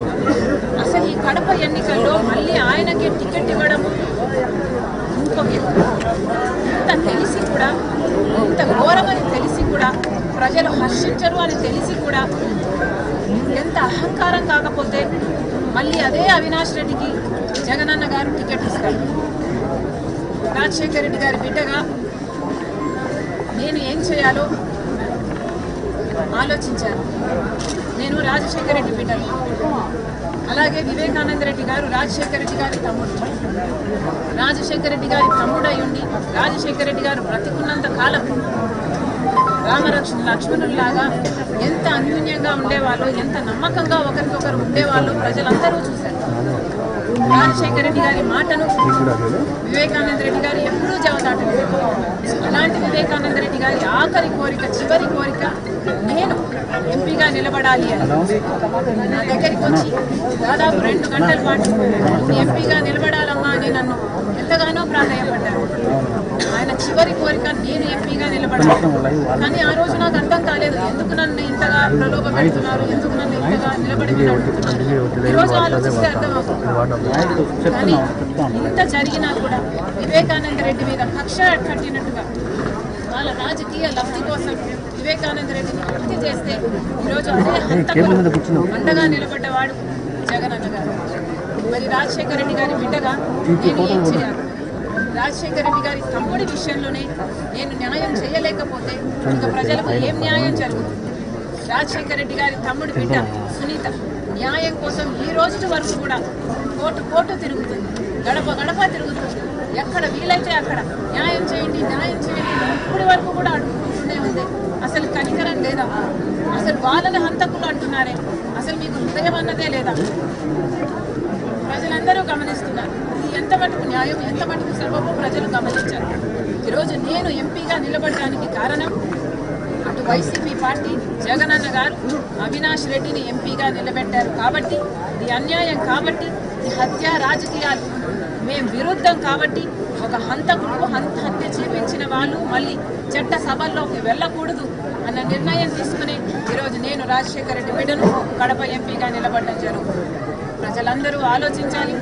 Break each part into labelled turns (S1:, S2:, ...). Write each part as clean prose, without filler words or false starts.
S1: అసలు ఈ కడప ఎన్నికల్లో మళ్ళీ ఆయనకే టికెట్ ఇవ్వడం ఇంకొక ఇంత తెలిసి కూడా, ఇంత ఘోరమని తెలిసి కూడా, ప్రజలు హర్షించరు అని తెలిసి కూడా, ఎంత అహంకారం కాకపోతే మళ్ళీ అదే అవినాష్ రెడ్డికి జగనన్న గారు టికెట్ ఇస్తారు. రాజశేఖర రెడ్డి గారి బిడ్డగా నేను ఏం చేయాలో ఆలోచించాను. నేను రాజశేఖర రెడ్డి బిడ్డను, అలాగే వివేకానంద రెడ్డి గారు రాజశేఖర రెడ్డి గారి తమ్ముడు. రాజశేఖర రెడ్డి గారి తమ్ముడు అయ్యుండి రాజశేఖర రెడ్డి గారు బ్రతికున్నంత కాలం లక్ష్మణుల్లాగా ఎంత అన్యూన్యంగా ఉండేవాళ్ళు, ఎంత నమ్మకంగా ఒకరికొకరు ఉండేవాళ్ళు ప్రజలందరూ చూశారు. రాజశేఖర రెడ్డి గారి మాటను వివేకానంద రెడ్డి గారు ఎప్పుడూ జవదాటలేదు. అలాంటి వివేకానంద రెడ్డి గారి ఆఖరి కోరిక, చివరి కోరిక, నేను ఎంపీగా నిలబడాలి అని నా దగ్గరికి వచ్చి దాదాపు 2 గంటల పాటు ఎంపీగా నిలబడాలమ్మా అని నన్ను ఎంతగానో ప్రాధాన్యపడ్డారు. ఆయన చివరి కోరిక నేను ఎంపీగా నిలబడాలి. కానీ ఆ రోజు నాకు అర్థం కాలేదు, ఎందుకు నన్ను ఇంతగా ప్రలోభ పెడుతున్నారు, ఎందుకు నన్ను ఇంతగా నిలబడి అడుగుతున్నారు. ఈరోజు ఆలోచిస్తే అర్థమవుతుంది. కానీ ఇంత జరిగినా కూడా వివేకానంద రెడ్డి మీద కక్ష కట్టినట్టుగా వాళ్ళ రాజకీయ లబ్ధి కోసం వివేకానంద రెడ్డిని హత్య చేస్తే ఈరోజు అదే హంతకుడు అండగా నిలబడ్డవాడు జగనన్న గారు. మరి రాజశేఖర రెడ్డి గారి బిడ్డగా నేను ఏం చేయాలి? రాజశేఖర రెడ్డి గారి తమ్ముడి విషయంలోనే నేను న్యాయం చేయలేకపోతే ఇక ప్రజలకు ఏం న్యాయం జరుగుతుంది? రాజశేఖర రెడ్డి గారి తమ్ముడి బిడ్డ సునీత న్యాయం కోసం ఈ రోజు వరకు కూడా కోర్టు తిరుగుతుంది, గడప గడప తిరుగుతుంది. ఎక్కడ వీలైతే అక్కడ న్యాయం చేయండి, న్యాయం చేయండి, ఇప్పటి వరకు కూడా అడుగుకుంటూనే ఉంది. అసలు కనికరం లేదా? అసలు వాళ్ళని హంతకులు అంటున్నారే, అసలు మీకు హృదయం అన్నదే లేదా? ప్రజలందరూ గమనిస్తున్నారు. ఇది ఎంత మటుకు న్యాయం, ఎంత మటుకు సర్వము ప్రజలు గమనించారు. ఈరోజు నేను ఎంపీగా నిలబడడానికి కారణం అటు వైసీపీ పార్టీ, జగనన్న గారు అవినాష్ రెడ్డిని ఎంపీగా నిలబెట్టారు కాబట్టి, ఇది అన్యాయం కాబట్టి, ఇది హత్య రాజకీయాలు మేము విరుద్ధం కాబట్టి, ఒక హంతకుడు హత్య చేపించిన వాళ్ళు మళ్ళీ చట్ట సభల్లోకి వెళ్ళకూడదు అన్న నిర్ణయం తీసుకుని ఈరోజు నేను రాజశేఖర రెడ్డి బిడ్డను కడప ఎంపీగా నిలబడడం జరుగుతుంది. ప్రజలందరూ ఆలోచించాలి.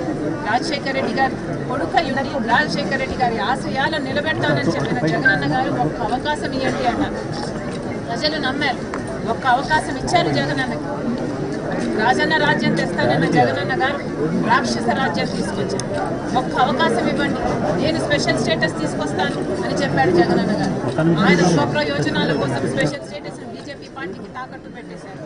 S1: రాజశేఖర రెడ్డి గారి కొడుకయ్యుండి రాజశేఖర రెడ్డి గారి ఆశయాలను నిలబెడతానని చెప్పిన జగనన్న గారు ఒక్క అవకాశం ఇవ్వండి అన్నారు. ప్రజలు నమ్మారు, ఒక్క అవకాశం ఇచ్చారు జగనన్నకి. రాజన్న రాజ్యం తెస్తానన్న జగనన్న గారు రాక్షస రాజ్యం తీసుకొచ్చారు. ఒక్క అవకాశం ఇవ్వండి, నేను స్పెషల్ స్టేటస్ తీసుకొస్తాను అని చెప్పాడు జగనన్న గారు. ఆయన స్వప్రయోజనాల కోసం స్పెషల్ స్టేటస్ బీజేపీ పార్టీకి తాకట్టు పెట్టేశారు.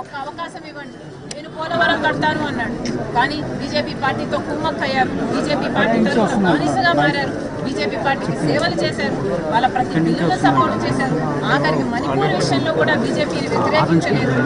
S1: ఒక్క అవకాశం ఇవ్వండి, నేను పోలవరం కడతాను అన్నాడు. కానీ బీజేపీ పార్టీతో కుమ్మక్కయ్యారు, బీజేపీ పార్టీతో బానిసగా మారారు, బీజేపీ పార్టీకి సేవలు చేశారు, వాళ్ళ ప్రతి బిల్లులో సపోర్ట్ చేశారు. ఆఖరికి మణిపూర్ విషయంలో కూడా బీజేపీని వ్యతిరేకించలేదు.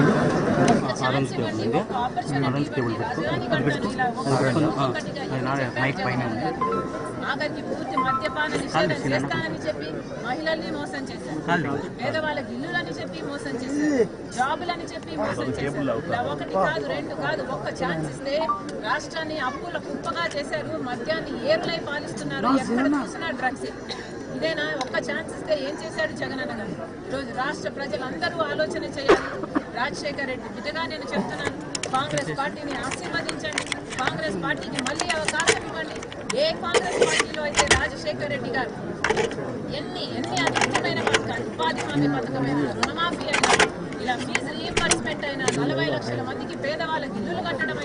S1: ఆఖరికి పూర్తి మద్యపాన నిషేధం చేస్తానని చెప్పి మహిళల్ని మోసం చేశారు, పేదవాళ్ళకి ఇల్లులని చెప్పి మోసం చేశారు, జాబులని చెప్పి మోసం చేశారు. ఇలా 1 కాదు 2 కాదు, ఒక్క ఛాన్స్ ఇస్తే రాష్ట్రాన్ని అప్పుల కుప్పగా చేశారు, మద్యాన్ని ఏర్లై పాలిస్తున్నారు, ఎక్కడ చూసినా డ్రగ్స్. ఇదేనా? ఒక్క ఛాన్స్ ఇస్తే ఏం చేశాడు జగనన్న గారు? ఈరోజు రాష్ట్ర ప్రజలందరూ ఆలోచన చేయాలి. రాజశేఖర రెడ్డి బిడ్డగా నేను చెప్తున్నాను, కాంగ్రెస్ పార్టీని ఆశీర్వదించండి, కాంగ్రెస్ పార్టీకి మళ్ళీ అవకాశం ఇవ్వండి. ఏ కాంగ్రెస్ పార్టీలో అయితే రాజశేఖర రెడ్డి గారు ఎన్ని అద్భుతమైన పథకాలు, ఉపాధి హామీ పథకమైన, రుణమాఫీ అయినా, ఇలా ఫీజు రీయింబర్స్మెంట్ అయినా, 40 లక్షల మందికి పేదవాళ్ళకి ఇల్లులు కట్టడం